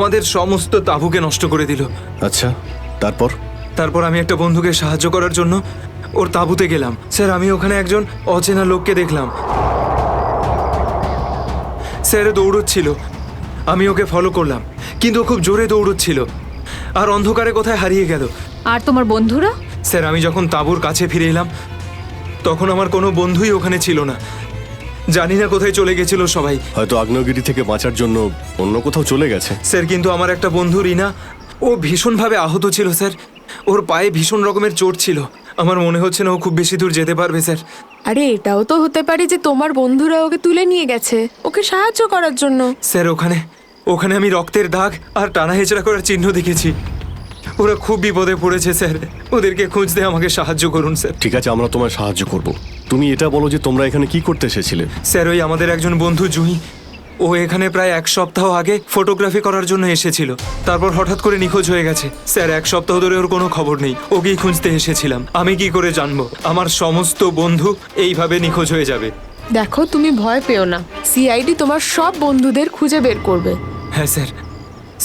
আমাদের সমস্ত তাঁবুকে নষ্ট করে দিল। আচ্ছা, তারপর? তারপর আমি একটা বন্ধুকে সাহায্য করার জন্য ওর তাঁবুতে গেলাম। স্যার, আমি ওখানে একজন অচেনা লোককে দেখলাম। স্যার দৌড়চ্ছিল, আমি ওকে ফলো করলাম, কিন্তু ও খুব জোরে দৌড়চ্ছিল আর অন্ধকারে কোথায় হারিয়ে গেল। আর তোমার বন্ধুরা? স্যার, আমি যখন তাঁবুর কাছে ফিরে এলাম তখন আমার কোনো বন্ধুই ওখানে ছিল না। জানি না কোথায় চলে গেছিল সবাই। হয়তো আগ্নেয়গিরি থেকে বাঁচার জন্য অন্য কোথাও চলে গেছে। স্যার, কিন্তু আমার একটা বন্ধু রিনা, ও ভীষণভাবে আহত ছিল স্যার। ওর পায়ে ভীষণ রকমের চোট ছিল। আমার মনে হচ্ছে না ও খুব বেশি দূর যেতে পারবে স্যার। আরে এটাও তো হতে পারে যে তোমার বন্ধুরা ওকে তুলে নিয়ে গেছে ওকে সাহায্য করার জন্য। স্যার, ওখানে আমি রক্তের দাগ আর টানা হেঁচড়া করার চিহ্ন দেখেছি। ওরা খুব বিপদে পড়েছে স্যার, ওদেরকে খুঁজতে আমাকে সাহায্য করুন স্যার। ঠিক আছে, আমরা তোমায় সাহায্য করব। তুমি এটা বলো যে তোমরা এখানে কি করতে এসেছিলে? স্যার, ওই আমাদের একজন বন্ধু জুঁই, ও এখানে প্রায় 1 সপ্তাহ আগে ফটোগ্রাফি করার জন্য এসেছিল। তারপর হঠাৎ করে নিখোঁজ হয়ে গেছে স্যার। 1 সপ্তাহ ধরে ওর কোনো খবর নেই। ওকেই খুঁজতে এসেছিলাম। আমি কি করে জানবো আমার সমস্ত বন্ধু এইভাবে নিখোঁজ হয়ে যাবে? দেখো, তুমি ভয় পেও না, সিআইডি তোমার সব বন্ধুদের খুঁজে বের করবে। হ্যাঁ স্যার।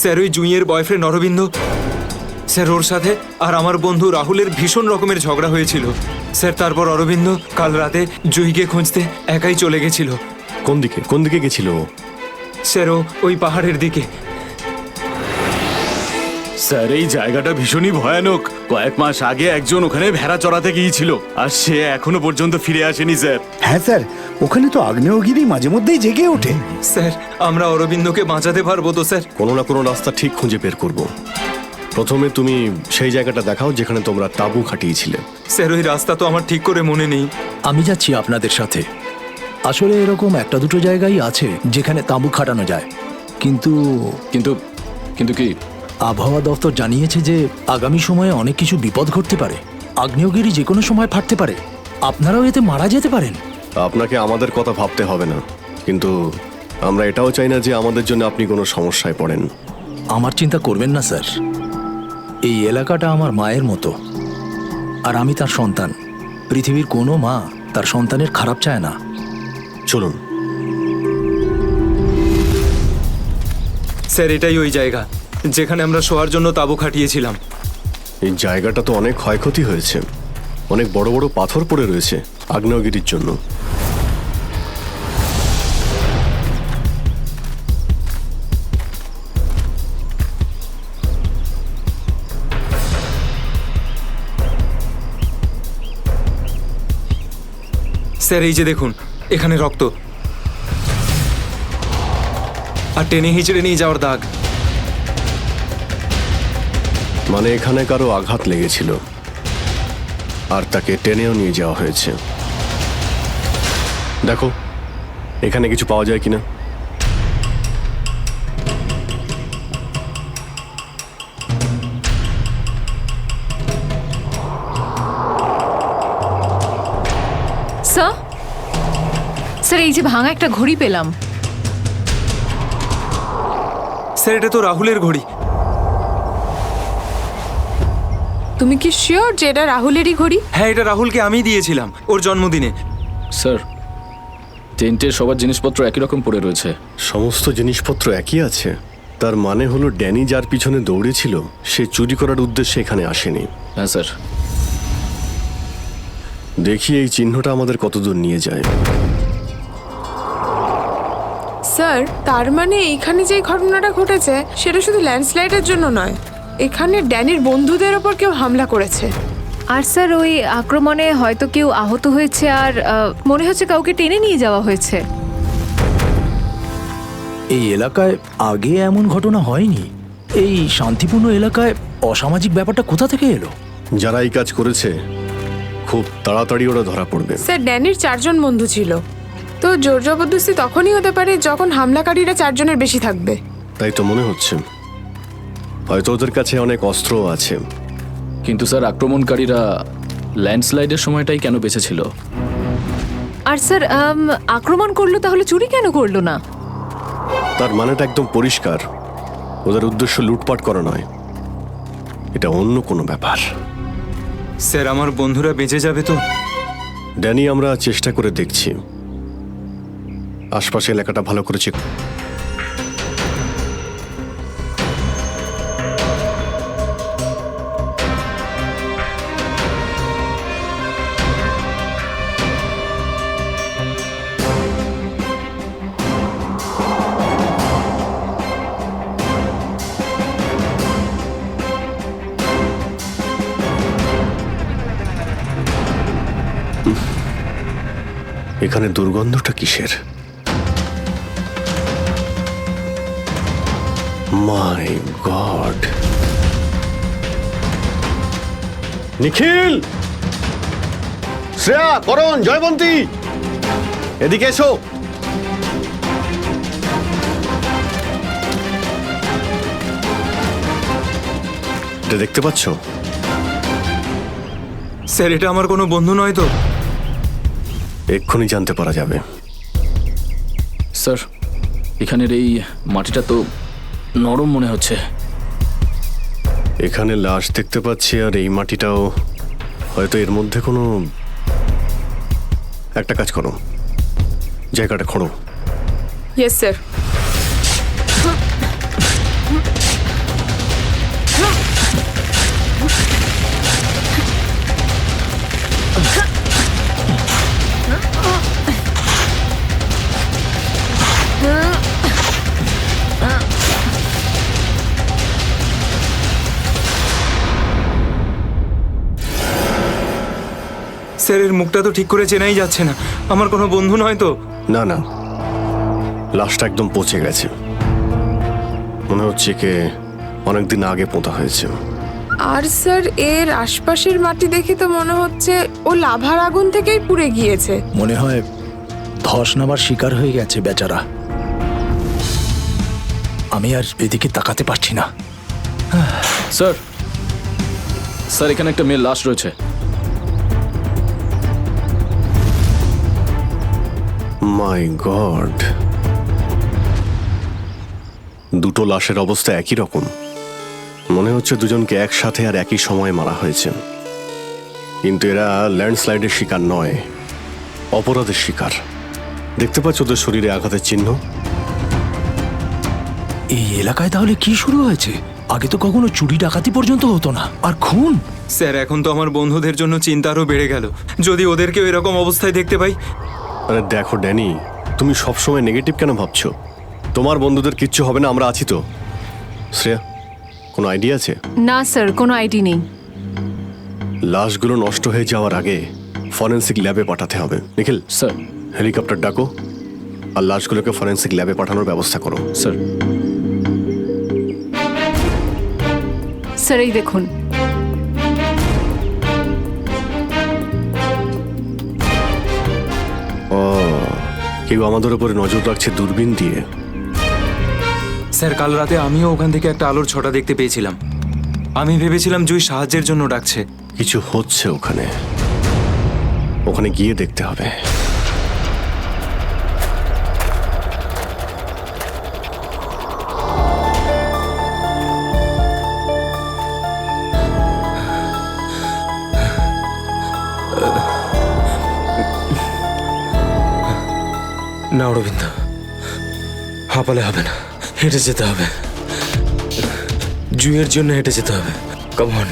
স্যার, ওই জুঁইয়ের বয়ফ্রেন্ড অরবিন্দ স্যার, ওর সাথে আর আমার বন্ধু রাহুলের ভীষণ রকমের ঝগড়া হয়েছিল স্যার। তারপর অরবিন্দ কাল রাতে জুঁইকে খুঁজতে একাই চলে গেছিল। কোন দিকে গেছিল ও? স্যার, ওই পাহাড়ের দিকে। স্যার, এই জায়গাটা ভীষণই ভয়ানক। কয়েক মাস আগে একজন ওখানে ভেড়া চড়াতে গিয়েছিল আর সে এখনো পর্যন্ত ফিরে আসেনি স্যার। হ্যাঁ স্যার, ওখানে তো আগ্নেয়গিরি মাঝে মধ্যেই জেগে ওঠে। স্যার, আমরা অরবিন্দকে বাঁচাতে পারবো তো স্যার? কোনো না কোনো রাস্তা ঠিক খুঁজে বের করব। প্রথমে তুমি সেই জায়গাটা দেখাও যেখানে তোমরা তাঁবু খাটিয়েছিলে। স্যার, ওই রাস্তা তো আমার ঠিক করে মনে নেই। আমি যাচ্ছি আপনাদের সাথে। আসলে এরকম একটা দুটো জায়গায় আছে যেখানে তাঁবু খাটানো যায়, কিন্তু কিন্তু কিন্তু কি? আবহাওয়া দপ্তর জানিয়েছে যে আগামী সময়ে অনেক কিছু বিপদ ঘটতে পারে। আগ্নেয়গিরি যে কোনো সময় ফাটতে পারে, আপনারাও এতে মারা যেতে পারেন। আপনাকে আমাদের কথা ভাবতে হবে না, কিন্তু আমরা এটাও চাই না যে আমাদের জন্য আপনি কোনো সমস্যায় পড়েন। আমার চিন্তা করবেন না স্যার, এই এলাকাটা আমার মায়ের মতো আর আমি তার সন্তান। পৃথিবীর কোনো মা তার সন্তানের খারাপ চায় না। চলুন। স্যার, এটাই ওই জায়গা যেখানে আমরা শোয়ার জন্য তাঁবু খাটিয়েছিলাম। এই জায়গাটা তো অনেক ক্ষয়ক্ষতি হয়েছে, অনেক বড় বড় পাথর পড়ে রয়েছে আগ্নেয়গিরির জন্য। স্যার, এই যে দেখুন, এখানে রক্ত আর টেনে হিঁচড়ে নিয়ে যাওয়ার দাগ। মানে এখানে কারো আঘাত লেগেছিল আর তাকে টেনেও নিয়ে যাওয়া হয়েছে। দেখো এখানে কিছু পাওয়া যায় কিনা। স্যার, স্যার এই যে ভাঙা একটা ঘড়ি পেলাম। স্যার, এটা তো রাহুলের ঘড়ি। তুমি কি শিওর যে এটা রাহুলেরই ঘড়ি? হ্যাঁ, এটা রাহুলকে আমি দিয়েছিলাম ওর জন্মদিনে। স্যার, টেন্টের সবার জিনিসপত্র একই রকম পড়ে রয়েছে। সমস্ত জিনিসপত্র একই আছে, তার মানে হলো ড্যানি যার পিছনে দৌড়েছিল সে চুরি করার উদ্দেশ্যে এখানে আসেনি। হ্যাঁ স্যার। দেখি এই চিহ্নটা আমাদের কতদূর নিয়ে যায়। স্যার, তার মানে এইখানে যে ঘটনাটা ঘটেছে সেটা শুধু ল্যান্ডস্লাইডের জন্য নয়, এখানে ড্যানির বন্ধুদের ওপর কেউ হামলা করেছে। আর স্যার, ওই আক্রমণে হয়তো কেউ আহত হয়েছে আর মনে হচ্ছে কাউকে টেনে নিয়ে যাওয়া হয়েছে। এই এলাকায় আগে এমন ঘটনা হয়নি। এই শান্তিপূর্ণ এলাকায় অসামাজিক ব্যাপারটা কোথা থেকে এলো? যারা এই কাজ করেছে খুব তাড়াতাড়ি ওরা ধরা পড়বে। স্যার, ড্যানির 4 জন বন্ধু ছিল, তো জোর জবরদস্তি তখনই হতে পারে যখন হামলাকারীরা 4 জনের বেশি থাকবে। তাই তো মনে হচ্ছে। হয়তো ওদের কাছে অনেক অস্ত্রও আছে। কিন্তু স্যার, আক্রমণকারীরা ল্যান্ডস্লাইডের সময়টাই কেন বেঁচেছিল? আর স্যার, আক্রমণ করলো তাহলে চুরি কেন করলো না? তার মানেটা একদম পরিষ্কার, ওদের উদ্দেশ্য লুটপাট করা নয়, এটা অন্য কোনো ব্যাপার। স্যার, আমার বন্ধুরা বেঁচে যাবে তো? ড্যানি, আমরা চেষ্টা করে দেখছি, আশপাশে এলাকাটা ভালো করে চেক। এখানে দুর্গন্ধটা কিসের? মাই গড! নিখিল, শ্রেয়া, করণ, জয়বন্তী, এদিকে এসো। এটা দেখতে পাচ্ছ? স্যার এটা আমার কোনো বন্ধু নয় তো? এক্ষুনি জানতে পারা যাবে। স্যার, এখানের এই মাটিটা তো নরম মনে হচ্ছে। এখানে লাশ দেখতে পাচ্ছি, আর এই মাটিটাও হয়তো এর মধ্যে কোনো একটা কাজ করো, জায়গাটা খোঁড়ো। Yes sir. স্যার এর মুখটা তো ঠিক করে চেনাই যাচ্ছে না। আমার কোনো বন্ধু নয় তো? না না, লাশটা একদম পচে গেছে, মনে হচ্ছে কে অনেকদিন আগে পোঁতা হয়েছে। আর স্যার এর আশপাশের মাটি দেখে তো মনে হচ্ছে ও লাভার আগুন থেকেই পুড়ে গিয়েছে। মনে হয় ধস নামার শিকার হয়ে গেছে বেচারা। আমি আর এদিকে তাকাতে পারছি না। স্যার, স্যার এখানে একটা মেয়ের লাশ রয়েছে। মাই গড! দুটো লাশের অবস্থা একই রকম। মনে হচ্ছে দুজনকে একসাথে আর একই সময়ে মারা হয়েছে, কিন্তু এরা ল্যান্ডস্লাইডের শিকার নয়, অপরাধের শিকার। দেখতে পাচ্ছ ওদের শরীরে আঘাতের চিহ্ন? এই এলাকায় তাহলে কি শুরু হয়েছে? আগে তো কখনো চুরি ডাকাতি পর্যন্ত হতো না, আর খুন! স্যার এখন তো আমার বন্ধুদের জন্য চিন্তা আরও বেড়ে গেল। যদি ওদেরকেও এরকম অবস্থায় দেখতে পাই। আরে দেখো ড্যানি, তুমি সবসময় নেগেটিভ কেন ভাবছো? তোমার বন্ধুদের কিচ্ছু হবে না, আমরা আছি তো। শ্রেয়া, কোনো আইডিয়া আছে? না স্যার, কোনো আইডি নেই। লাশগুলো নষ্ট হয়ে যাওয়ার আগে ফরেন্সিক ল্যাবে পাঠাতে হবে। নিখিল, স্যার। হেলিকপ্টার ডাকো আর লাশগুলোকে ফরেন্সিক ল্যাবে পাঠানোর ব্যবস্থা করো। স্যার। স্যার এই দেখুন। ও, কেউ আমাদের উপরে নজর রাখছে দূরবীন দিয়ে। স্যার কাল রাতে আমিও ওখান থেকে একটা আলোর ছটা দেখতে পেয়েছিলাম। আমি ভেবেছিলাম জুই সাহায্যের জন্য ডাকছে। কিছু হচ্ছে ওখানে, ওখানে গিয়ে দেখতে হবে। না অরবিন্দ, হাঁপালে হবে না, হেঁটে যেতে হবে। জুইয়ের জন্য হেঁটে যেতে হবে। Come on.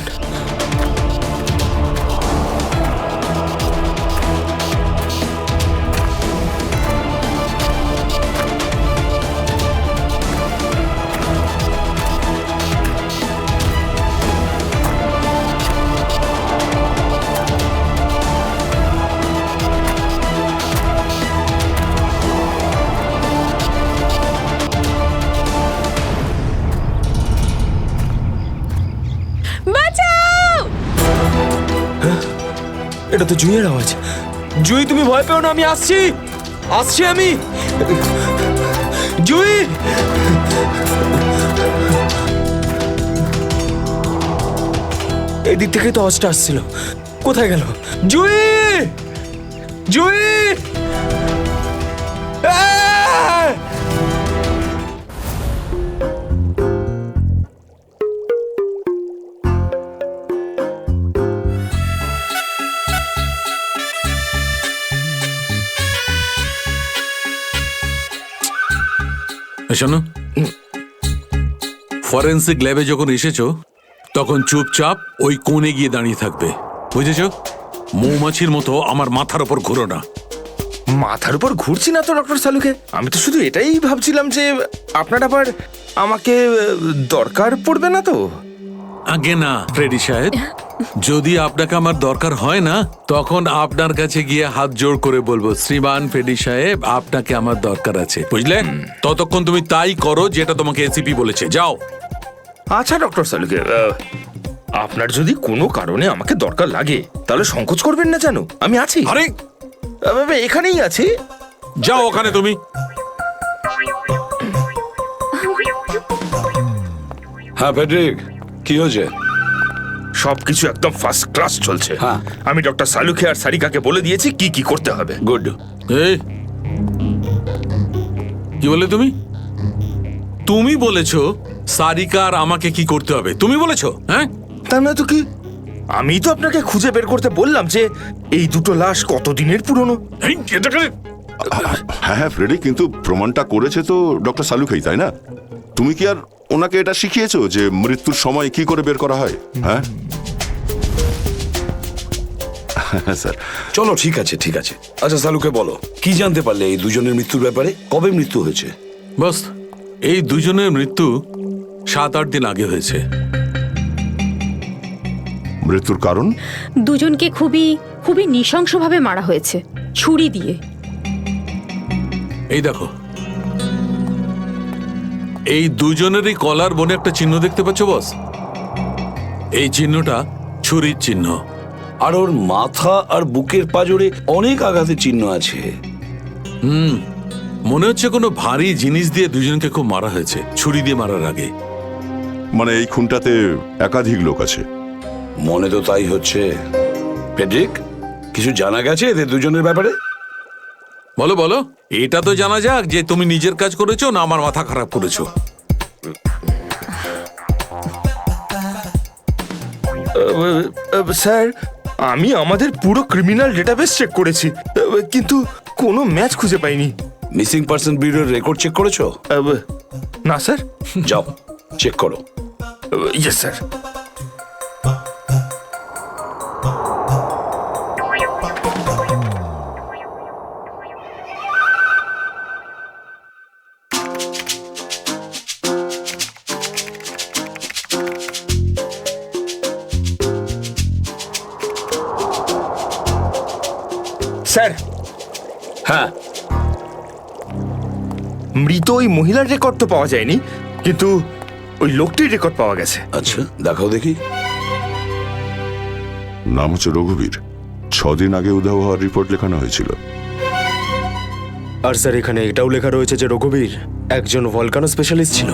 এটা তো জুইয়ের আওয়াজ। জুই তুমি ভয় পেও না, আমি আসছি, আসছি আমি। জুই! এই দিক থেকে তো আওয়াজটা আসছিল, কোথায় গেল জুই? জুই! আহ! শোনো, ফরেন্সিক ল্যাবে যখন এসেছো তখন চুপচাপ ওই কোণে গিয়ে দাঁড়িয়ে থাকবে, বুঝেছো? মৌমাছির মতো আমার মাথার ওপর ঘুরো না। মাথার উপর ঘুরছি না তো ডক্টর সালুকে, আমি তো শুধু এটাই ভাবছিলাম যে আপনার আবার আমাকে দরকার পড়বে না তো। আগে না ফ্রেডি সাহেব, যদি আপনাকে আমার দরকার হয় না তখন আপনার কাছে গিয়ে হাত জোড় করে বলবো, শ্রীমান ফেডি সাহেব আপনাকে আমার দরকার আছে, বুঝলেন? ততক্ষণ তুমি তাই করো যেটা তোমাকে এসিপি বলেছে, যাও। আচ্ছা ডক্টর সালুকে, আপনার যদি কোনো কারণে আমাকে দরকার লাগে তাহলে সংকোচ করবেন না, জানো আমি আছি। আরে এখানেই আছি। যাও ওখানে তুমি। হ্যাঁ ফেডরিক, কি হয়েছে? সবকিছু একদম ফার্স্ট ক্লাস চলছে। হ্যাঁ। আমি ডক্টর সালুকে আর সারিকাকে বলে দিয়েছি কি কি করতে হবে। গুড। এই কি বলে তুমি? তুমি বলেছো সারিকা আর আমাকে কি করতে হবে? তুমি বলেছো? হ্যাঁ, তা না তো কি, আমি তো আপনাকে খুঁজে বের করতে বললাম যে এই দুটো লাশ কতদিনের পুরনো। এই, এটাকে হ্যাঁ হ্যাঁ ফ্রেডি, কিন্তু প্রমাণটা করেছে তো ডক্টর সালুকেই, তাই না? তুমি কি আর ওনাকে এটা শিখিয়েছো যে মৃত্যুর সময় কি করে বের করা হয়? হ্যাঁ হ্যাঁ স্যার। চলো ঠিক আছে ঠিক আছে। আচ্ছা সালুকে বলো, কি জানতে পারলে এই দুজনের মৃত্যুর ব্যাপারে? কবে মৃত্যু হয়েছে? বস, এই দুজনের মৃত্যু 7-8 দিন আগে হয়েছে। মৃত্যুর কারণ? দুজনকে খুবই খুবই নৃশংসভাবে মারা হয়েছে, ছুরি দিয়ে। এই দেখো, এই দুজনেরই কলার বনে একটা চিহ্ন দেখতে পাচ্ছ বস? এই চিহ্নটা ছুরির চিহ্ন। আর ওর মাথা আর বুকের পাঁজরে অনেক আঘাতের চিহ্ন আছে। মনে হচ্ছে কোনো ভারী জিনিস দিয়ে দুজনকে খুব মারা হয়েছে, ছুরি দিয়ে মারার আগে। মানে এই খুনটাতে একাধিক লোক আছে? মনে তো তাই হচ্ছে। ফেডরিক, কিছু জানা গেছে এদের দুজনের ব্যাপারে? বলো বলো, এটা তো জানা যাক যে তুমি নিজের কাজ করেছো না আমার মাথা খারাপ করেছো। স্যার, আমি আমাদের পুরো ক্রিমিনাল ডেটাবেস চেক করেছি, কিন্তু কোনো ম্যাচ খুঁজে পাইনি। মিসিং পার্সন ব্যুরোর রেকর্ড চেক করেছো? না স্যার। যাও চেক করো। Yes sir. স্যার, হ্যাঁ, মৃত ওই মহিলার রেকর্ড তো পাওয়া যায়নি, কিন্তু ওই লোকটির রেকর্ড পাওয়া গেছে। আচ্ছা দেখাও দেখি। নাম হচ্ছে রঘুবীর। 6 দিন আগে উধাও হওয়ার রিপোর্ট লেখানো হয়েছিল। আর স্যার এখানে এটাও লেখা রয়েছে যে রঘুবীর একজন ভলকানো স্পেশালিস্ট ছিল।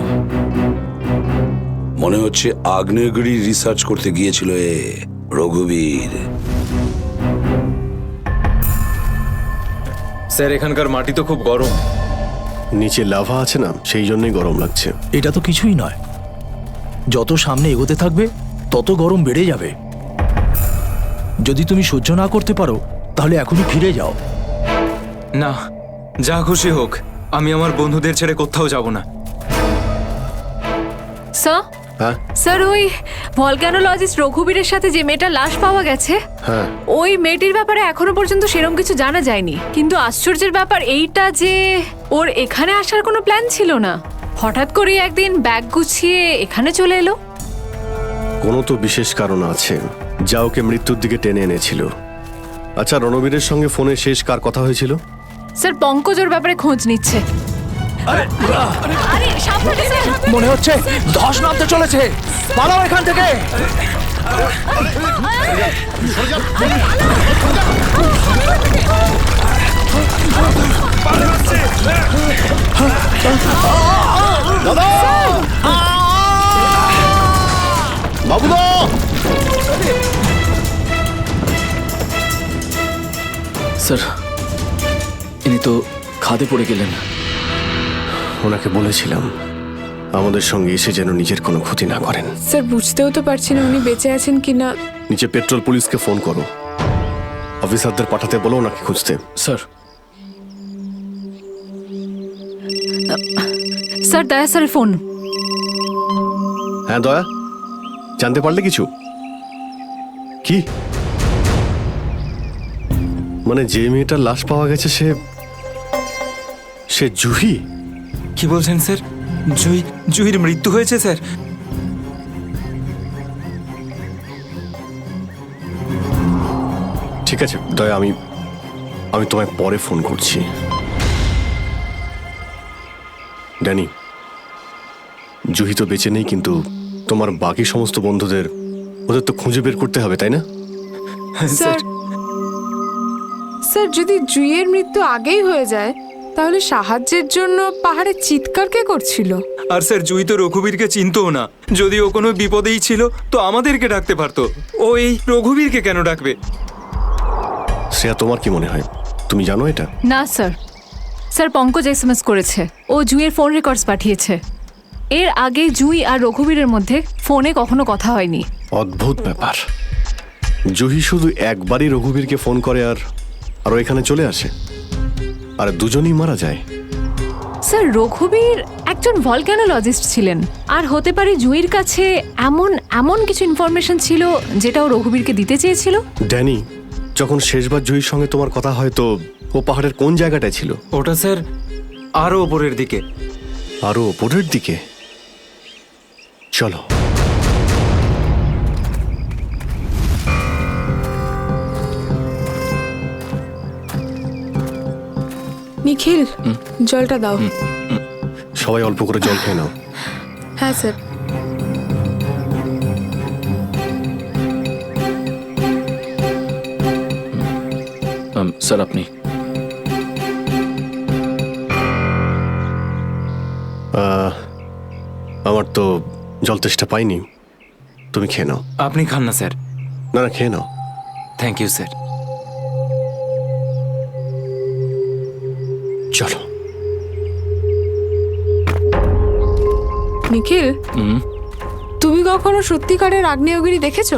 মনে হচ্ছে আগ্নেয়গিরি রিসার্চ করতে গিয়েছিল এ রঘুবীর। স্যার এখানকার মাটি তো খুব গরম। নিচে লাভা আছে না, সেই জন্যই গরম লাগছে। এটা তো কিছুই নয়, যত সামনে এগোতে থাকবে তত গরম বেড়ে যাবে। যদি তুমি সহ্য না করতে পারো তাহলে এখনই ফিরে যাও। না, যা খুশি হোক, আমি আমার বন্ধুদের ছেড়ে কোথাও যাব না। স্যার, হ্যাঁ স্যার ওই ভলক্যানোলজিস্ট রঘুবীরের সাথে যে মেয়েটার লাশ পাওয়া গেছে, হ্যাঁ, ওই মেয়েটির ব্যাপারে এখনো পর্যন্ত সেরকম কিছু জানা যায়নি। কিন্তু আশ্চর্যের ব্যাপার এইটা যে ওর এখানে আসার কোনো প্ল্যান ছিল না, হঠাৎ করে একদিন ব্যাগ গুছিয়ে এখানে চলে এলো। কোনো তো বিশেষ কারণ আছে যা ওকে মৃত্যুর দিকে টেনে এনেছিল। আচ্ছা, রণবীরের সঙ্গে ফোনে শেষ কার কথা হয়েছিল? স্যার পঙ্কজ ওর ব্যাপারে খোঁজ নিচ্ছে। আরে সাবধানে স্যার। মনে হচ্ছে ধস নামতে চলেছে, পালাও এখান থেকে। বাবুদা, স্যার ইনি তো খাদে পড়ে গেলেন। ওনাকে বলেছিলাম আমাদের সঙ্গে এসে যেন নিজের কোনো ক্ষতি না করেন। স্যার বুঝতেও তো পারছি না উনি বেঁচে আছেন কিনা। নিচে পেট্রোল পুলিশকে ফোন করো, অফিসারদের পাঠাতে বলো ওনাকে খুঁজতে। স্যার স্যার দয়া স্যারের ফোন। হ্যাঁ দয়া, জানতে পারলে কিছু? কি মানে যে মেয়েটার লাশ পাওয়া গেছে সে জুহি? কি বলছেন স্যার? জুহির মৃত্যু হয়েছে স্যার? ঠিক আছে দয়া, আমি তোমায় পরে ফোন করছি। ড্যানি, জুহি তো বেঁচে নেই, কিন্তু তোমার বাকি সমস্ত বন্ধুদের ওদের তো খুঁজে বের করতে হবে, তাই না? স্যার স্যার, যদি জুইয়ের মৃত্যু আগেই হয়ে যায় তাহলে সাহায্যের জন্য পাহাড়ে চিৎকার কে করছিল? আর স্যার, জুই তো রঘুবীরকে চিনতও না। যদি ও কোনো বিপদেই ছিল তো আমাদেরকে ডাকতে পারতো। ও এই রঘুবীরকে কেন ডাকবে? শ্রেয়া, তোমার কি মনে হয়? তুমি জানো এটা? না স্যার। স্যার, পঙ্কজ এসএমএস করেছে, ও জুইয়ের ফোন রেকর্ডস পাঠিয়েছে। এর আগে জুই আর রঘুবীরের মধ্যে ফোনে কখনো কথা হয়নি। অদ্ভুত ব্যাপার। জুহি শুধু একবারই রঘুবীরকে ফোন করে আর ও এখানে চলে আসে, আর দুজনেই মারা যায়। স্যার, রঘুবীর একজন ভলক্যানোলজিস্ট ছিলেন, আর হতে পারে জুইয়ের কাছে এমন এমন কিছু ইনফরমেশন ছিল যেটা ও রঘুবীরকে দিতে চেয়েছিল। ড্যানি, যখন শেষবার জুহির সঙ্গে তোমার কথা হয় তো ও পাহাড়ের কোন জায়গাটায় ছিল? ওটা স্যার আরো ওপরের দিকে। আরো ওপরের দিকে? চলো। নিখিল, জলটা দাও। সবাই অল্প করে জল খেয়ে নাও। হ্যাঁ স্যার। স্যার আপনি। আমার তো জল তেষ্টা পাইনি, তুমি খেয়ে নাও। আপনি খান না স্যার। না না, খেয়ে নাও। Thank you sir. চলো। নিখিল, তুমি কখনো সত্যিকারের আগ্নেয়গিরি দেখেছো?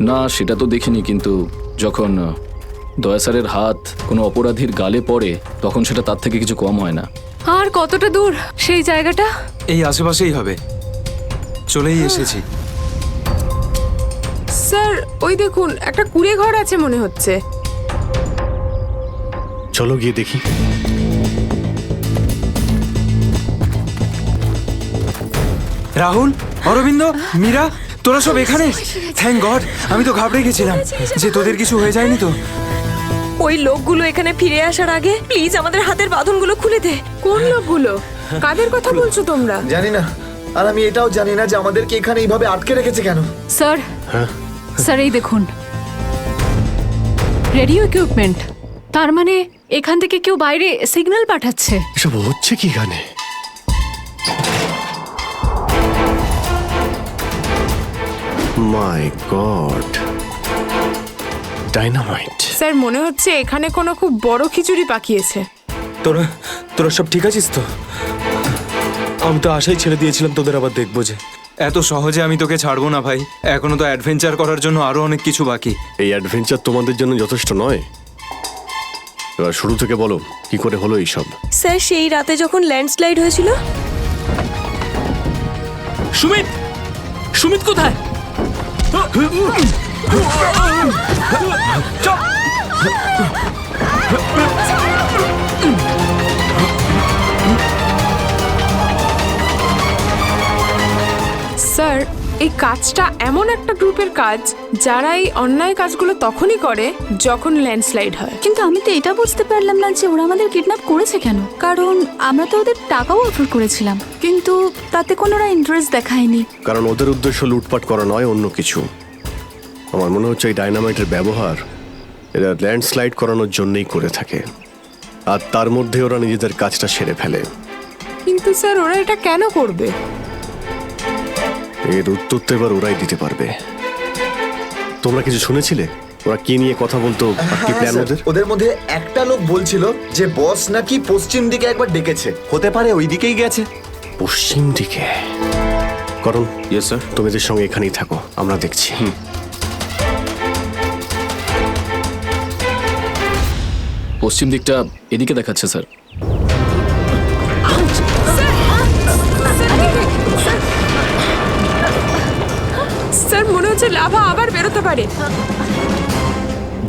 না, সেটা তো দেখিনি, কিন্তু যখন দয়া স্যারের হাত কোনো অপরাধীর গালে পড়ে তখন সেটা তার থেকে কিছু কম হয় না। আর কতটা দূর সেই জায়গাটা? এই আশেপাশেই হবে, চলেই এসেছি। স্যার, ওই দেখুন, একটা কুঁড়ে ঘর আছে মনে হচ্ছে। চলো গিয়ে দেখি। রাহুল, অরবিন্দ, মীরা, তোরা সব এখানে? থ্যাংক গড, আমি তো ঘাবড়ে গেছিলাম যে তোদের কিছু হয়ে যায়নি তো। ওই লোকগুলো এখানে ফিরে আসার আগে প্লিজ আমাদের হাতের বাঁধনগুলো খুলে দে। কোন লোকগুলো? কাদের কথা বলছো তোমরা? জানি না, আর আমি এটাও জানি না যে আমাদেরকে এখানে এইভাবে আটকে রেখেছে কেন। স্যার, স্যার এই দেখুন, রেডিও ইকুইপমেন্ট। তার মানে এখান থেকে কেউ বাইরে সিগন্যাল পাঠাচ্ছে। এসব হচ্ছে কি গানে? মাই গড, ডাইনামাইট। স্যার, মনে হচ্ছে এখানে কোনো খুব বড় খিচুড়ি পাকিয়েছে। তোরা সব ঠিক আছিস তো? আমি তো আশাই ছেড়ে দিয়েছিলাম তোদের আবার দেখবো যে। এত সহজে আমি তোকে ছাড়বো না ভাই, এখনো তো অ্যাডভেঞ্চার করার জন্য আরো অনেক কিছু বাকি। এই অ্যাডভেঞ্চার তোমাদের জন্য যথেষ্ট নয়? এবার শুরু থেকে বলো, কি করে হলো এইসব? স্যার, সেই রাতে যখন ল্যান্ডস্লাইড হয়েছিল। সুমিত, সুমিত কোথায়? স্যার, এই কাজটা এমন একটা গ্রুপের কাজ যারা এই অন্যায় কাজগুলো তখনই করে যখন ল্যান্ডস্লাইড হয়। কিন্তু আমি তো এটা বুঝতে পারলাম না যে ওরা আমাদের কিডন্যাপ করেছে কেন, কারণ আমরা তো ওদের টাকাও অফার করেছিলাম, কিন্তু তাতে কোনো ইন্টারেস্ট দেখায়নি। কারণ ওদের উদ্দেশ্য লুটপাট করা নয়, অন্য কিছু। আমার মনে হচ্ছে এই ডাইনামাইটের ব্যবহার এরা ল্যান্ডস্লাইড করানোর জন্যই করে থাকে, আর তার মধ্যে ওরা নিজেদের কাজটা সেরে ফেলে। কিন্তু স্যার, ওরা এটা কেন করবে? এর উত্তর তো এবার ওরাই দিতে পারবে। তোমরা কিছু শুনেছিলে ওরা কি নিয়ে কথা বলতো? কি প্ল্যান ওদের? ওদের মধ্যে একটা লোক বলছিল যে বস নাকি পশ্চিম দিকে একবার ডেকেছে, হতে পারে ওই দিকেই গেছে। পশ্চিম দিকে? করণ, ইয়েস স্যার। তুমি এদের সঙ্গে এখানেই থাকো, আমরা দেখছি। পশ্চিম দিকটা এদিকে দেখাচ্ছে স্যার। স্যার, মনে হচ্ছে লাভা আবার বেরোতে পারে।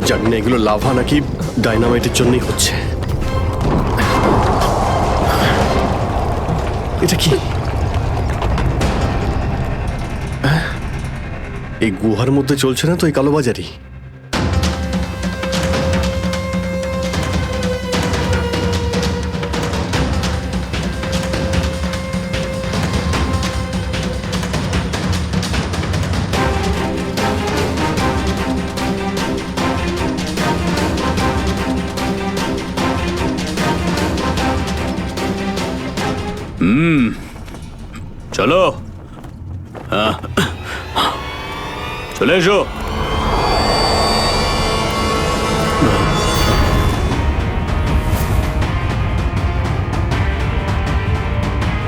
জানি না এগুলো লাভা নাকি ডাইনামাইটের জন্যই হচ্ছে। এটা কি? এই গুহার মধ্যে চলছে না তো এই কালোবাজারি? চলো, চলে এসো।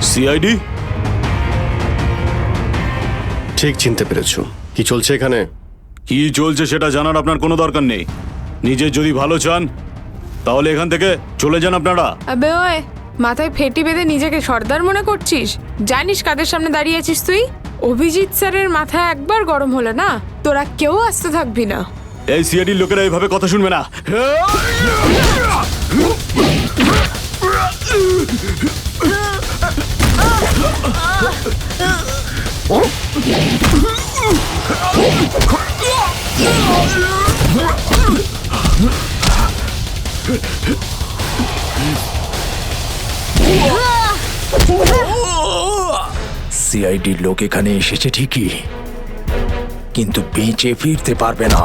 সিআইডি? ঠিক চিনতে পেরেছো। কি চলছে এখানে? কি চলছে সেটা জানার আপনার কোনো দরকার নেই। নিজের যদি ভালো চান তাহলে এখান থেকে চলে যান আপনারা। আবে ওই, মাথায় ফেটি বেঁধে নিজেকে সর্দার মনে করছিস? জানিস কাদের সামনে দাঁড়িয়ে আছিস তুই? অভিজিৎ স্যারের মাথা একবার গরম হলো না, তোরা কেউ আসতে থাকবি না। এই সিআইডির লোকেরা এইভাবে কথা শুনবে না। সিআইডির লোক এখানে এসেছে ঠিকই, কিন্তু বেঁচে ফিরতে পারবে না।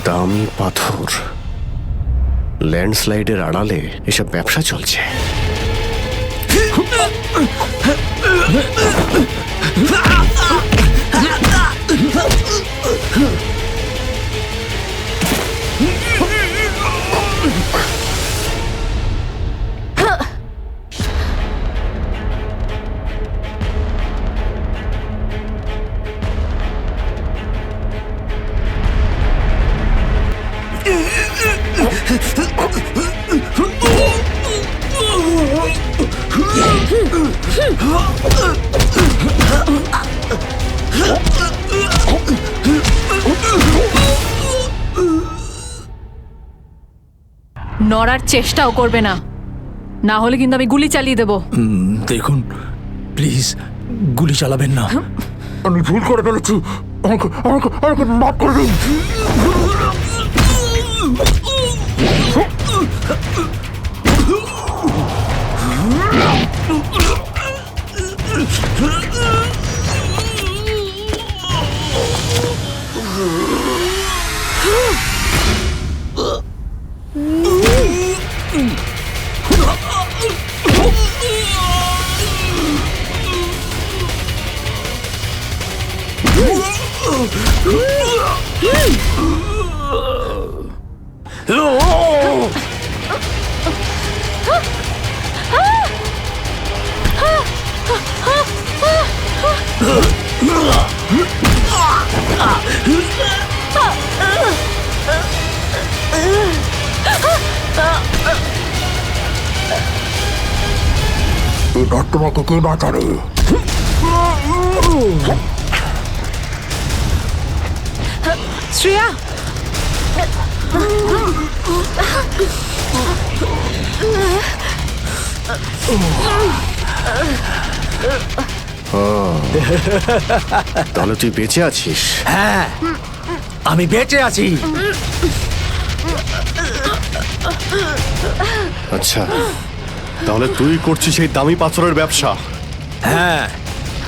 দামি পাথর, ল্যান্ডস্লাইডের আড়ালে এসব ব্যবসা চলছে। নড়ার চেষ্টাও করবে না, না হলে কিন্তু আমি গুলি চালিয়ে দেবো। দেখুন প্লিজ, গুলি চালাবেন না। আমি ভুল করে ফেলেছি, আমাকে আমাকে আমাকে মাফ করে দিন। এবার তোমাকে কে বাঁচাবে? শ্রেয়া, তাহলে তুই বেঁচে আছিস? হ্যাঁ, আমি বেঁচে আছি। আচ্ছা, তাহলে তুই করছিস এই দামি পাথরের ব্যবসা? হ্যাঁ,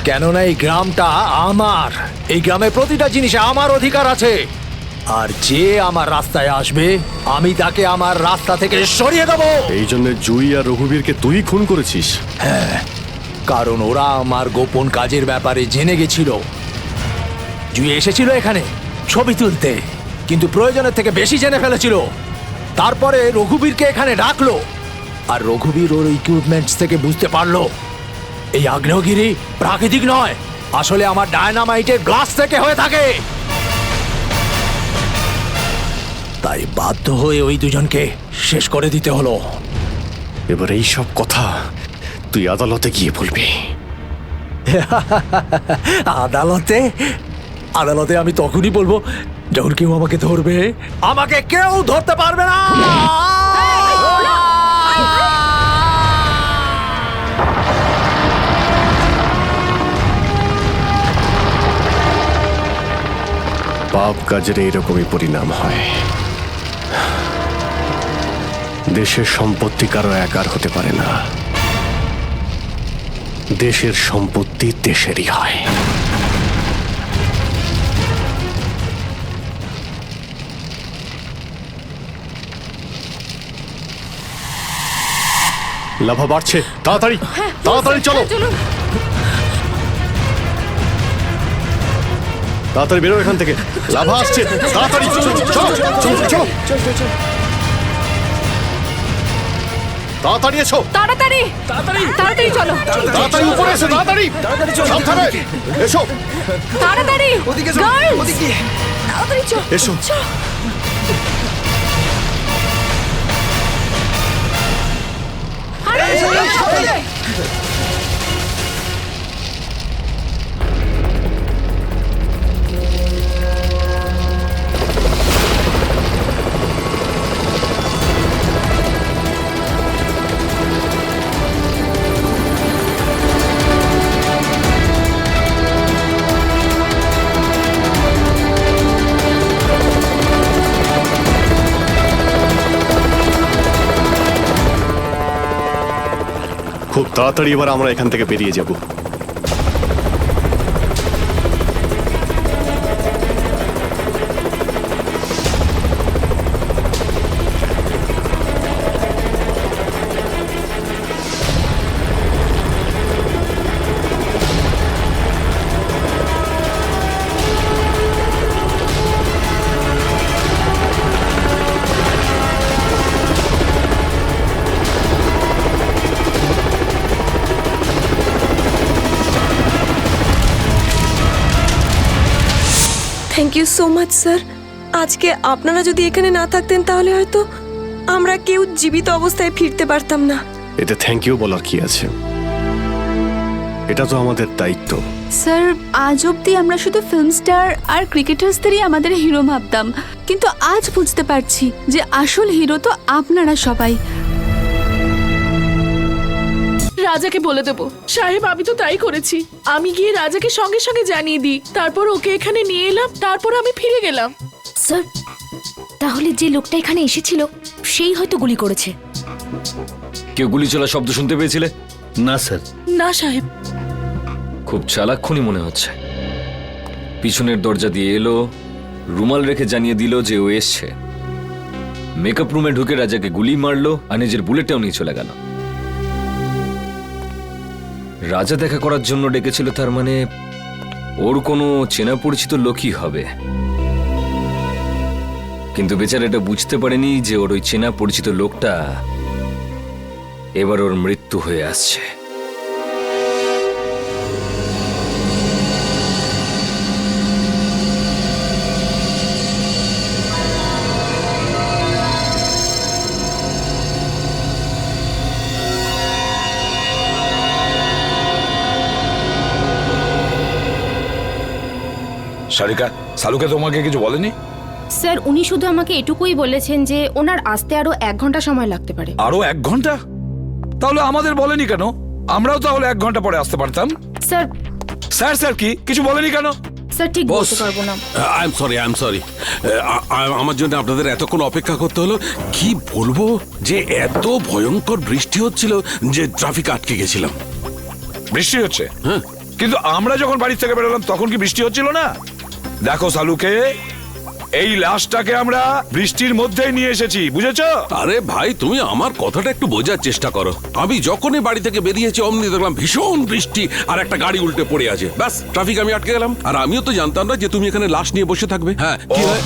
কেননা এই গ্রামটা আমার। এই গ্রামে প্রতিটা জিনিসে আমার অধিকার আছে, আর যে আমার রাস্তায় আসবে আমি তাকে আমার রাস্তা থেকে সরিয়ে দেবো। এই জন্য জুই আর রঘুবীরকে তুই খুন করেছিস? হ্যাঁ, কারণ ওরা আমার গোপন কাজের ব্যাপারে জেনে গেছিল। জুই এসেছিল এখানে ছবি তুলতে, কিন্তু প্রয়োজনের থেকে বেশি জেনে ফেলেছিল। তারপরে রঘুবীরকে এখানে ডাকলো, আর রঘুবীর ওর ইকুইপমেন্টস থেকে বুঝতে পারলো এই আগ্নেয়গিরি প্রাকৃতিক নয়, আসলে আমার ডায়নামাইটের গ্লাস থেকে হয়ে থাকে। তাই বাধ্য হয়ে ওই দুজনকে শেষ করে দিতে হলো। এবার এই সব কথা তুই আদালতে গিয়ে বলবি। আদালতে? আদালতে আমি তখনই বলবো যখন কেউ আমাকে ধরবে। আমাকে কেউ ধরতে পারবে না। পাপ কাজের এইরকমই পরিণাম হয়। দেশের সম্পত্তি কারো একার হতে পারে না, দেশের সম্পত্তি দেশেরই হয়। লাভা বাড়ছে, তাড়াতাড়ি তাড়াতাড়ি চলো, তাড়াতাড়ি বেরো এখান থেকে, লাভা আসছে, তাড়াতাড়ি চলো চলো চলো চলো, তাড়াতাড়ি এসো, তাড়াতাড়ি তাড়াতাড়ি তাড়াতাড়ি চলো, তাড়াতাড়ি উপরে এসো, তাড়াতাড়ি সাবধানে এসো, তাড়াতাড়ি ওদিকে Girls! ওদিকে তাড়াতাড়ি চলো, এসো। আরে, আরে! খুব তাড়াতাড়ি এবার আমরা এখান থেকে বেরিয়ে যাব। Thank you so much sir. আজকে আপনারা যদি এখানে না থাকতেন তাহলে হয়তো আমরা কেউ জীবিত অবস্থায় ফিরতে পারতাম না। এতে থ্যাংক ইউ বলার কি আছে, এটা তো আমাদের দায়িত্ব। স্যার, আজ অবধি আমরা শুধু ফিল্ম স্টার আর ক্রিকেটার্সদেরই আমাদের হিরো ভাবতাম, কিন্তু আজ বুঝতে পারছি যে আসল হিরো তো আপনারা সবাই। রাজাকে বলে দেবো। সাহেব, আমি তো তাই করেছি। আমি গিয়ে রাজাকে সঙ্গে সঙ্গে জানিয়ে দিই, তারপর ওকে এখানে নিয়ে এলাম, তারপর আমি ফিরে গেলাম। স্যার, তাহলে যে লোকটা এখানে এসেছিল সেই হয়তো গুলি করেছে। কেউ গুলি চলার শব্দ শুনতে পেয়েছিলে? না স্যার। না সাহেব। খুব চালাক খুনি মনে হচ্ছে। পিছনের দরজা দিয়ে এলো, রুমাল রেখে জানিয়ে দিল যে ও এসছে, মেকআপ রুমে ঢুকে রাজাকে গুলি মারলো আর নিজের বুলেটটাও নিয়ে চলে গেল। রাজা দেখা করার জন্য ডেকেছিল, তার মানে ওর কোনো চেনা পরিচিত লোকই হবে। কিন্তু বেচারা এটা বুঝতে পারেনি যে ওর ওই চেনা পরিচিত লোকটা এবার ওর মৃত্যু হয়ে আসছে। সারিকা, সালুকে তোমাকে কিছু বলেনি? স্যার, উনি শুধু আমাকে এটুকুই বলেছেন যে ওনার আসতে আরো 1 ঘন্টা সময় লাগতে পারে। আরো 1 ঘন্টা? তাহলে আমাদের বলেনি কেন? আমরাও তাহলে 1 ঘন্টা পরে আসতে পারতাম। স্যার স্যার স্যার কি কিছু বলেনি কেন? স্যার, ঠিক বলতে পারবো না। I am sorry. আমার জন্য আপনাদের এতক্ষণ অপেক্ষা করতে হলো। কি বলবো যে এত ভয়ঙ্কর বৃষ্টি হচ্ছিল যে ট্রাফিক আটকে গেছিলাম। বৃষ্টি হচ্ছে? হ্যাঁ। কিন্তু আমরা যখন বাড়ি থেকে বেরোলাম তখন কি বৃষ্টি হচ্ছিল না? দেখো সালুকে, এই লাশটাকে আমরা বৃষ্টির মধ্যেই নিয়ে এসেছি, বুঝেছো? আরে ভাই, তুমি আমার কথাটা একটু বোঝার চেষ্টা করো। আমি যখনই বাড়ি থেকে বেরিয়েছি অমনি দেখলাম ভীষণ বৃষ্টি আর একটা গাড়ি উল্টে পড়ে আছে। ব্যাস, ট্রাফিক আমি আটকে গেলাম। আর আমিও তো জানতাম না যে তুমি এখানে লাশ নিয়ে বসে থাকবে। হ্যাঁ, কি হয়?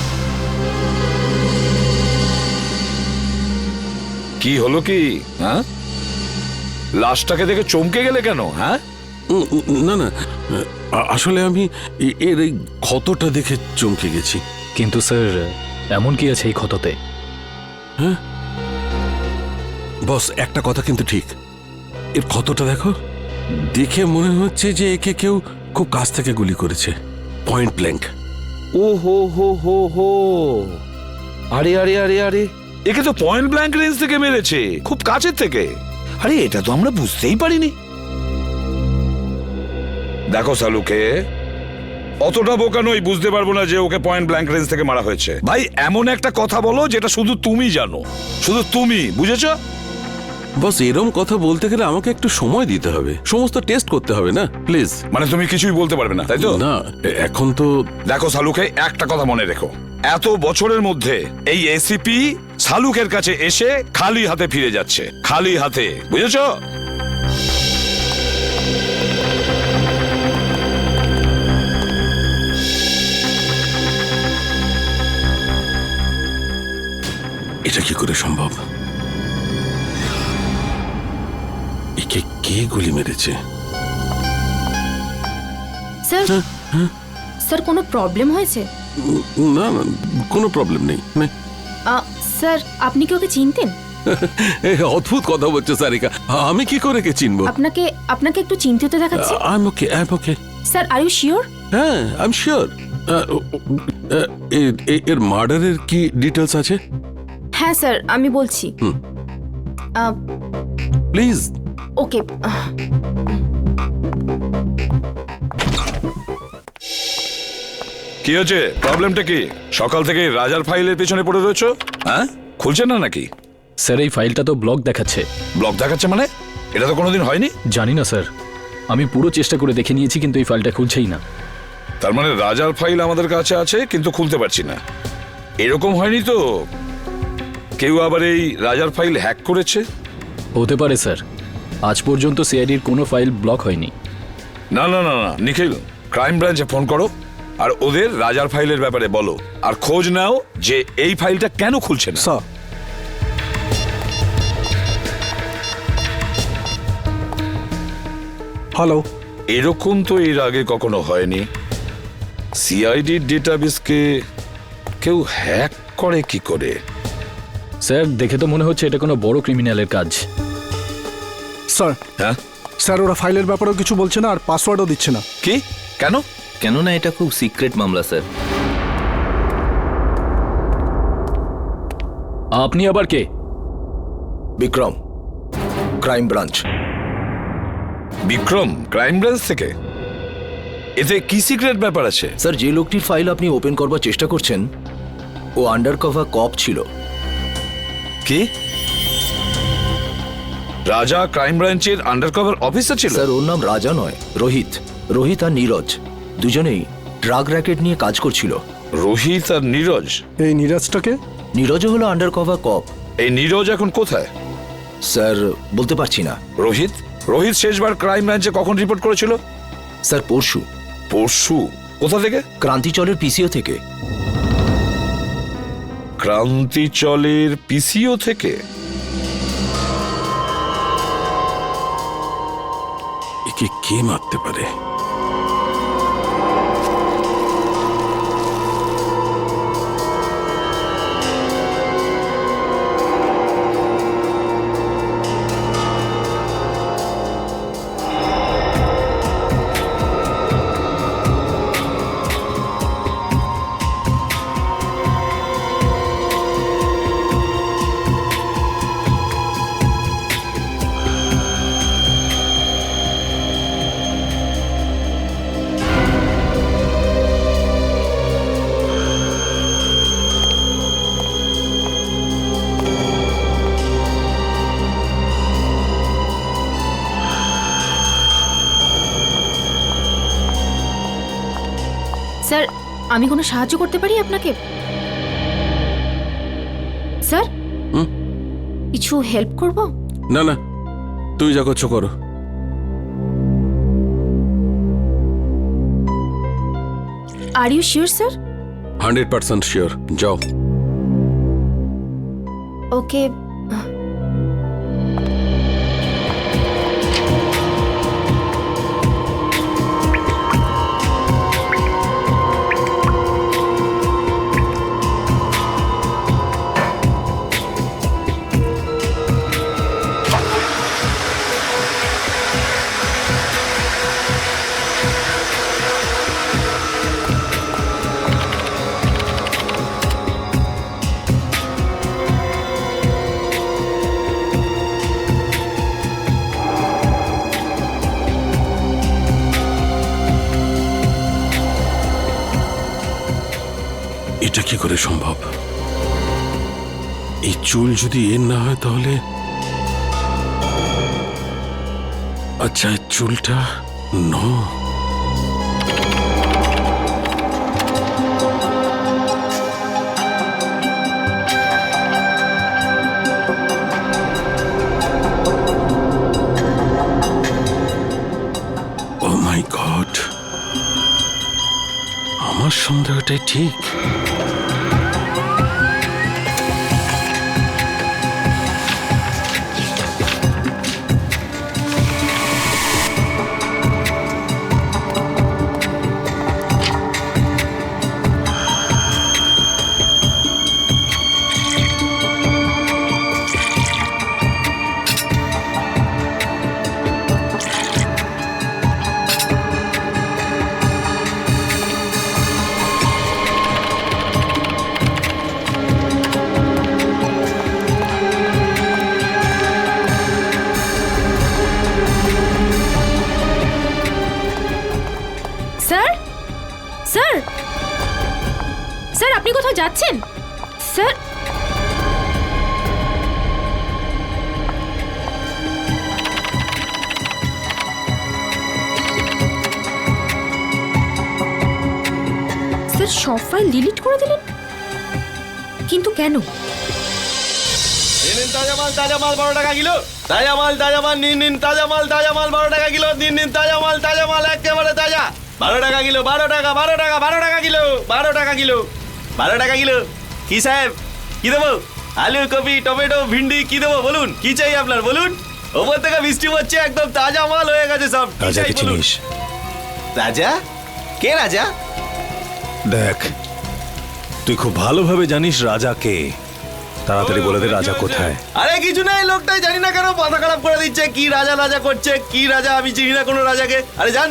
কি হলো কি? হ্যাঁ, লাশটাকে দেখে চমকে গেলে কেন? হ্যাঁ, না না, আসলে আমি এর এই ক্ষতটা দেখে চমকে গেছি। কিন্তু স্যার, এমন কি আছে এই ক্ষততে? হ্যাঁ বস, একটা কথা কিন্তু ঠিক, এর ক্ষতটা দেখো, দেখে মনে হচ্ছে যে একে কেউ খুব কাছ থেকে গুলি করেছে, পয়েন্ট ব্ল্যাঙ্ক। ও হো হো হো হো, আরে আরে আরে আরে, একে তো পয়েন্ট ব্ল্যাঙ্ক রেঞ্জ থেকে মেরেছে, খুব কাছের থেকে। আরে এটা তো আমরা বুঝতেই পারিনি। দেখো সালুকে, অতটা বোকা নই, বুঝতে পারবো না যে ওকে পয়েন্ট ব্ল্যাঙ্ক রেঞ্জ থেকে মারা হয়েছে। ভাই এমন একটা কথা বলো যেটা শুধু তুমি জানো, শুধু তুমি বুঝেছো? বস এরম কথা বলতে গেলে আমাকে একটু সময় দিতে হবে, সমস্ত টেস্ট করতে হবে না প্লিজ। মানে তুমি কিছুই বলতে পারবে না তাই তো? না এখন তো দেখো সালুকে, একটা কথা মনে রেখো, এত বছরের মধ্যে এই এসিপি সালুকের কাছে এসে খালি হাতে ফিরে যাচ্ছে, খালি হাতে, বুঝেছো? এটা কি করে সম্ভব? একে কে গুলি মেরেছে? স্যার স্যার কোনো প্রবলেম হয়েছে? না না, কোনো প্রবলেম নেই। স্যার আপনি কি ওকে চিনতেন? অদ্ভুত কথা বলছো সারিকা, আমি কি করে কে চিনবো? আপনাকে আপনাকে একটু চিন্তিত দেখাচ্ছে। I am okay, I am okay. Sir are you sure? হ্যাঁ আই এম শিওর। এর মার্ডারের কি ডিটেলস আছে? হ্যাঁ স্যার আমি বলছি। প্লিজ। ওকে কি হচ্ছে, প্রবলেমটা কি? সকাল থেকে রাজার ফাইলের পেছনে পড়ে রয়েছো, হ্যাঁ? খুলছে না নাকি? স্যার এই ফাইলটা তো ব্লক দেখাচ্ছে। ব্লক দেখাচ্ছে মানে? এটা তো কোনোদিন হয়নি। জানি না স্যার, আমি পুরো চেষ্টা করে দেখে নিয়েছি কিন্তু এই ফাইলটা খুলছেই না। তার মানে রাজার ফাইল আমাদের কাছে আছে কিন্তু খুলতে পারছি না, এরকম হয়নি তো? কেউ আবার এই রাজার ফাইল হ্যাক করেছে? হতে পারে স্যার, আজ পর্যন্ত সিআইডির কোনো ফাইল ব্লক হয়নি। না না না না নিখিল, ক্রাইম ব্রাঞ্চে ফোন করো আর ওদের রাজার ফাইলের ব্যাপারে বলো, আর খোঁজ নাও যে এই ফাইলটা কেন খুলছে না। হ্যালো, এরকম তো এর আগে কখনো হয়নি। সিআইডির ডেটাবেসকে কেউ হ্যাক করে কি করে? স্যার দেখে তো মনে হচ্ছে এটা কোনো বড় ক্রিমিনালের কাজ। স্যার। হ্যাঁ স্যার, ওরা ফাইলের ব্যাপারেও কিছু বলছে না আর পাসওয়ার্ডও দিচ্ছে না। কি? কেন? কেননা এটা খুব সিক্রেট মামলা স্যার। আপনি আবার কে? Vikram, crime branch. Vikram crime branch থেকে? এতে কি সিক্রেট ব্যাপার আছে? স্যার যে লোকটির ফাইল আপনি ওপেন করবার চেষ্টা করছেন ও আন্ডার কভার কপ ছিল। কি? রাজা ক্রাইম ব্রাঞ্চের আন্ডারকভার অফিসার ছিল? স্যার ওর নাম রাজা নয়, রোহিত। রোহিত আর নীরজ দুজনেই ড্রাগ র্যাকেট নিয়ে কাজ করছিল। রোহিত আর নীরজ? এই নীরজটাকে? নীরজও হলো আন্ডার কভার কপ। এই নীরজ এখন কোথায়? স্যার বলতে পারছি না। রোহিত? রোহিত শেষবার ক্রাইম ব্রাঞ্চে কখন রিপোর্ট করেছিল? স্যার পরশু। পরশু? কোথা থেকে? ক্রান্তিচলের পিসিও থেকে। ক্রান্তিচলের পিসিও থেকে? একে কে মারতে পারে? স্যার আমি কোনো সাহায্য করতে পারি আপনাকে? স্যার কিছু হেল্প করব? না না, তুমি যা করছো করো। Are you sure sir? 100% sure. যাও। ওকে। এটা কি করে সম্ভব? এই চুল যদি এর না হয় তাহলে আচ্ছা চুলটা নো ও মাই গড, আমার সন্দেহটাই ঠিক। স্যার স্যার স্যার আপনি কোথাও যাচ্ছেন স্যার? স্যার সব ফাইল ডিলিট করে দিলেন, কিন্তু কেন? তাজা মাল 12 টাকা কিলো। তাজা মাল নিন তাজা মাল 12 টাকা কিলো। নিন তাজা মাল একেবারে তাজা। 12 টাকা কিলো, 12 টাকা কিলো, 12 টাকা কিলো, 12 টাকা কিলো। কি সাহেব কি দেবো? আলু, কপি, টমেটো, ভিন্ডি কি দেবো বলুন? কি চাই আপনার বলুন? ওপর থেকে বৃষ্টি হচ্ছে, একদম তাজা মাল হয়ে গেছে সব। কি রাজা চাই কি বলুন? চিনিস? রাজা? কে রাজা? দেখ, তুই খুব ভালোভাবে জানিস রাজা কে। তাড়াতাড়ি বলে দে রাজা কোথায়। আরে কিছু না, এই লোকটাই জানি না কেন মাথা খারাপ করে দিচ্ছে। কি রাজা করছে, কি রাজা? আমি চিনি না কোনো রাজাকে। আরে জান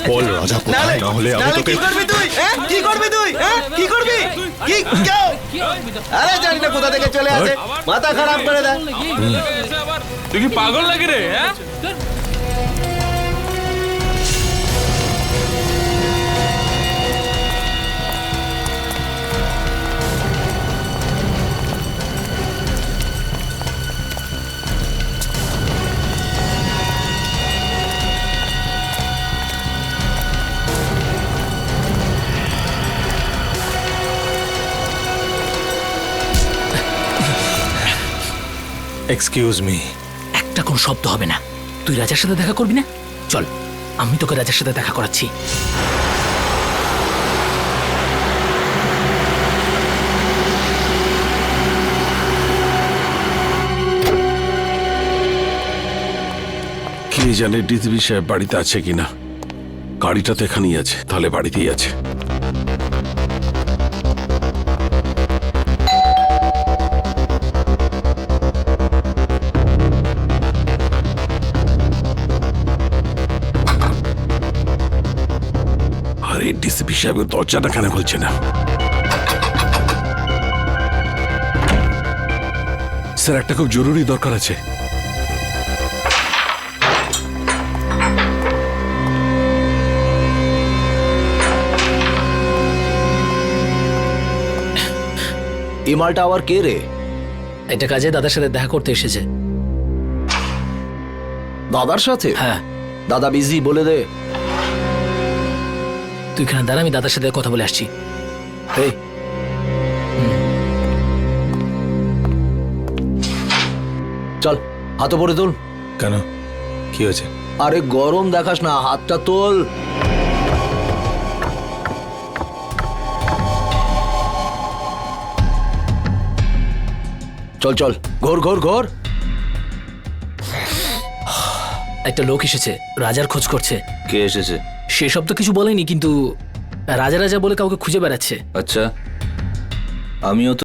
বল রাজা কোথায়, না হলে আমি তোকে। কি করবি তুই? কি করবি তুই? কি করবি? কি কেউ? আরে জানি না কোথা থেকে চলে আসে, মাথা খারাপ করে দেয়। তুই কি পাগল লাগে রে? Excuse me. একটা কোনো শব্দ হবে না। তুই রাজার সাথে দেখা করবি না? চল, আমি তোকে রাজার সাথে দেখা করাচ্ছি। কে জানে ডিসিপি সাহেব বাড়িতে আছে কিনা। গাড়িটা তো এখানেই আছে, তাহলে বাড়িতেই আছে। আরে ডিসিপি সাহেব দরজাটা কেন খুলছে না? স্যার একটা খুব জরুরি দরকার আছে। এই মালটা আবার কে রে? এটা কাজে দাদার সাথে দেখা করতে এসেছে। দাদার সাথে? হ্যাঁ। দাদা বিজি, বলে দে। তুই এখানে দাঁড়া, আমি দাদার সাথে কথা বলে আসছি। এই চল, হাত উপরে তোল। কেন, কি হয়েছে? আরে গরম দেখাস না, হাতটা তোল। চল চল, ঘোর ঘোর ঘোর। একটা লোক এসেছে, রাজার খোঁজ করছে। কে এসেছে? সেসব তো কিছু বলেনি, কিন্তু রাজা রাজা বলে কাউকে খুঁজে বেড়াচ্ছে। আচ্ছা, আমিও তো